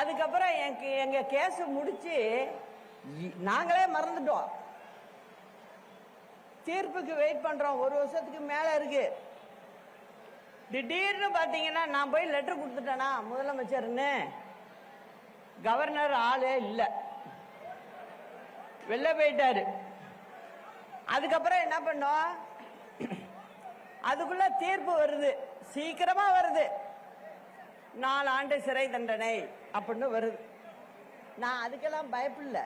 அதுக்கப்புறம் எங்க கேஸ் முடிச்சு நாங்களே மறந்துட்டோம். தீர்ப்புக்கு வெயிட் பண்றோம். 1 வருஷத்துக்கு மேல இருக்கு. திடீர்னு பாத்தீங்கன்னா நான் போய் லெட்டர் கொடுத்துட்டேனா முதலமைச்சர்னு, கவர்னர் ஆளே இல்ல, வெளில போயிட்டாரு. அதுக்கப்புறம் என்ன பண்ணோம், அதுக்குள்ள தீர்ப்பு வருது, சீக்கிரமா வருது, 4 ஆண்டு சிறை தண்டனை அப்படின்னு வருது. நான் அதுக்கெல்லாம் பயப்படல,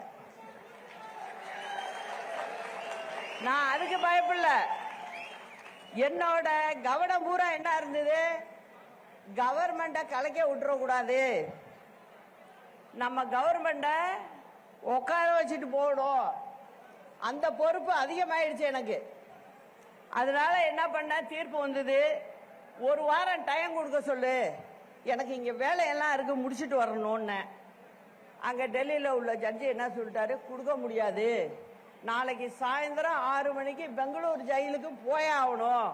நான் அதுக்கு பயப்படல. என்னோட கவனம் பூரா என்ன இருந்தது, கவர்மெண்ட கலைக்க விட்டுற கூடாது, நம்ம கவர்மெண்ட உட்கார வச்சுட்டு போகணும், அந்த பொறுப்பு அதிகமாயிடுச்சு எனக்கு. அதனால என்ன பண்ண, தீர்ப்பு வந்தது, 1 வாரம் டைம் கொடுக்க சொல்லு, எனக்கு இங்க வேலையெல்லாம் இருக்கு, முடிச்சுட்டு வரணும்னு. அங்க டெல்லியில உள்ள ஜட்ஜி என்ன சொல்லிட்டாரு, கொடுக்க முடியாது, நாளைக்கு சாயந்தரம் 6 மணிக்கு பெங்களூர் ஜெயிலுக்கு போய் ஆகணும்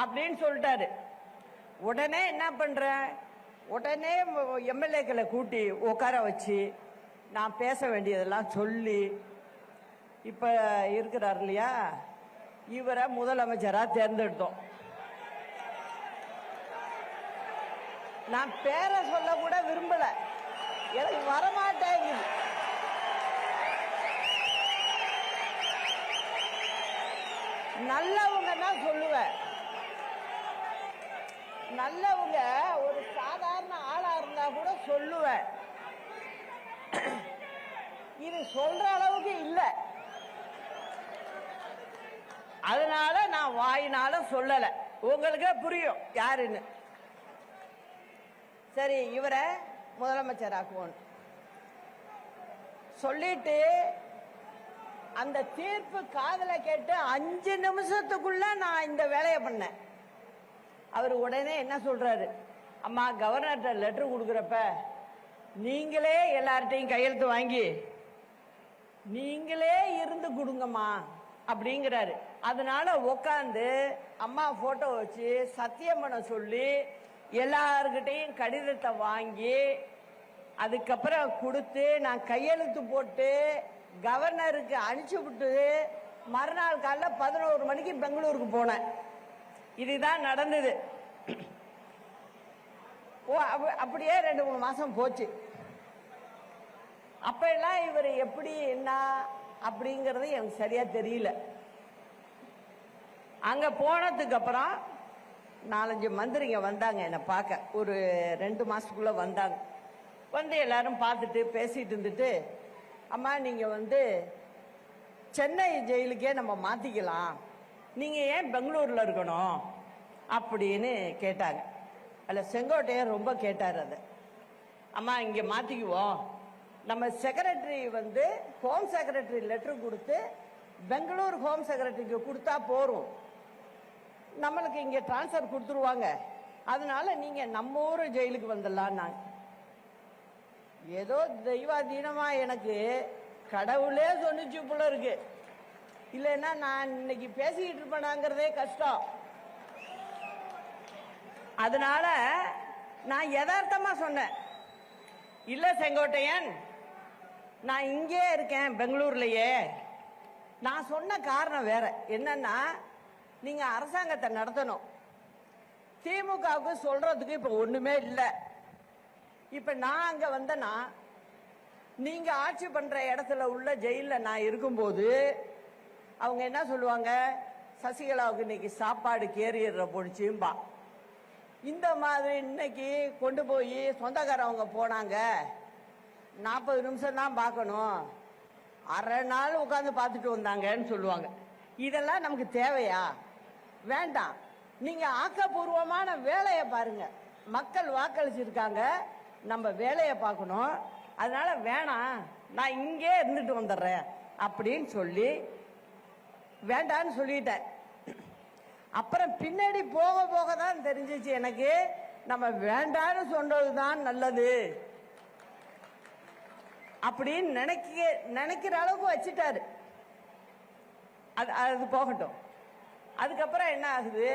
அப்படின்னு சொல்லிட்டாரு. உடனே என்ன பண்றேன், உடனே எம்எல்ஏக்களை கூட்டி உட்கார வச்சு நான் பேச வேண்டியதெல்லாம் சொல்லி, இப்ப இருக்கிறார் இல்லையா, இவரை முதலமைச்சரா தேர்ந்தெடுத்தோம். நான் பேரை சொல்ல கூட விரும்பல, எனக்கு வரமாட்டேங்குது. நல்லவங்கன்னா சொல்லுவேன், நல்லவங்க ஒரு சாதாரண ஆளா இருந்தா கூட சொல்லுவேன், இது சொல்ற அளவுக்கு இல்ல. அதனால நான் வாயினால சொல்லல, உங்களுக்கு புரியும் யாருன்னு. சரி, இவரை முதலமைச்சர் ஆக்குவோம் சொல்லிட்டு அந்த தீர்ப்பு காதல கேட்டு 5 நிமிஷத்துக்குள்ள நான் இந்த வேலையை பண்ணேன். அவர் உடனே என்ன சொல்றாரு, அம்மா கவர்னர்கிட்ட லெட்டர் கொடுக்கறப்ப நீங்களே எல்லார்ட்டையும் கையெழுத்து வாங்கி நீங்களே இருந்து கொடுங்கம்மா அப்படிங்கிறாரு. அதனால உட்காந்து அம்மா போட்டோ வச்சு சத்தியம் பண்ண சொல்லி எல்லார்கிட்டையும் கடிதத்தை வாங்கி அதுக்கப்புறம் கொடுத்து நான் கையெழுத்து போட்டு கவர்னருக்கு அனுப்பிச்சு விட்டு மறுநாள் காலைல 11 மணிக்கு பெங்களூருக்கு போனேன். இதுதான் நடந்தது. அப்படியே 2-3 மாசம் போச்சு. அப்ப எல்லாம் இவர் எப்படி என்ன அப்படிங்கறது எனக்கு சரியா தெரியல. அங்க போனதுக்கு அப்புறம் 4-5 மந்திரிங்க வந்தாங்க என்ன பார்க்க. ஒரு 2 மாசத்துக்குள்ள வந்தாங்க. வந்து எல்லாரும் பார்த்துட்டு பேசிட்டு இருந்துட்டு, அம்மா நீங்க சென்னை ஜெயிலுக்கே நம்ம மாத்திக்கலாம், நீங்க ஏன் பெங்களூர்ல இருக்கணும் அப்படின்னு கேட்டாங்க. அல்ல செங்கோட்டையன் ரொம்ப கேட்டார் அதை. அம்மா இங்க மாத்திக்குவோம், நம்ம செக்ரட்டரி ஹோம் செக்ரட்டரி லெட்டர் கொடுத்து பெங்களூர் ஹோம் செக்ரட்டரிக்கு கொடுத்தா போறோம், நம்மளுக்கு இங்க டிரான்ஸ்பர் கொடுத்துருவாங்க, அதனால நீங்க நம்ம ஊர் ஜெயிலுக்கு வந்துடலாம். நான் ஏதோ தெய்வாதீனமா எனக்கு கடவுளே சொன்னிச்சு போல இருக்கு, இல்லைன்னா நான் இன்னைக்கு பேசிக்கிட்டு இருப்பேனாங்கிறதே கஷ்டம். அதனால நான் யதார்த்தமா சொன்னேன், இல்ல செங்கோட்டையன் நான் இங்கே இருக்கேன் பெங்களூர்லயே. நான் சொன்ன காரணம் வேற என்னன்னா, நீங்க அரசாங்கத்தை நடத்தணும், திமுகவுக்கு சொல்றதுக்கு இப்ப ஒண்ணுமே இல்லை. இப்ப நான் அங்க வந்தேன்னா நீங்க ஆட்சி பண்ற இடத்துல உள்ள ஜெயில நான் இருக்கும்போது அவங்க என்ன சொல்லுவாங்க, சசிகலாவுக்கு இன்னைக்கு சாப்பாடு கேரியர்ல போடுச்சும்பா. இந்த மாதிரி இன்னைக்கு கொண்டு போய் சொந்தக்காரவங்க போனாங்க, 40 நிமிஷம் தான் பார்க்கணும், அரை நாள் உட்காந்து பார்த்துட்டு வந்தாங்கன்னு சொல்லுவாங்க. இதெல்லாம் நமக்கு தேவையா? வேண்டாம். நீங்க ஆக்கப்பூர்வமான வேலையை பாருங்க. மக்கள் வாக்களிச்சிருக்காங்க, நம்ம வேலையை பார்க்கணும். அதனால வேணாம், நான் இங்கே இருந்துட்டு வந்துடுறேன் அப்படின்னு சொல்லி வேண்டான்னு சொல்லிட்டேன். அப்புறம் பின்னாடி போக போக தான் தெரிஞ்சிச்சு எனக்கு, நம்ம வேண்டான்னு சொன்னதுதான் நல்லது அப்படின்னு நினைக்கிற அளவுக்கு வச்சுட்டாரு. அது போகட்டும். அதுக்கப்புறம் என்ன ஆகுது,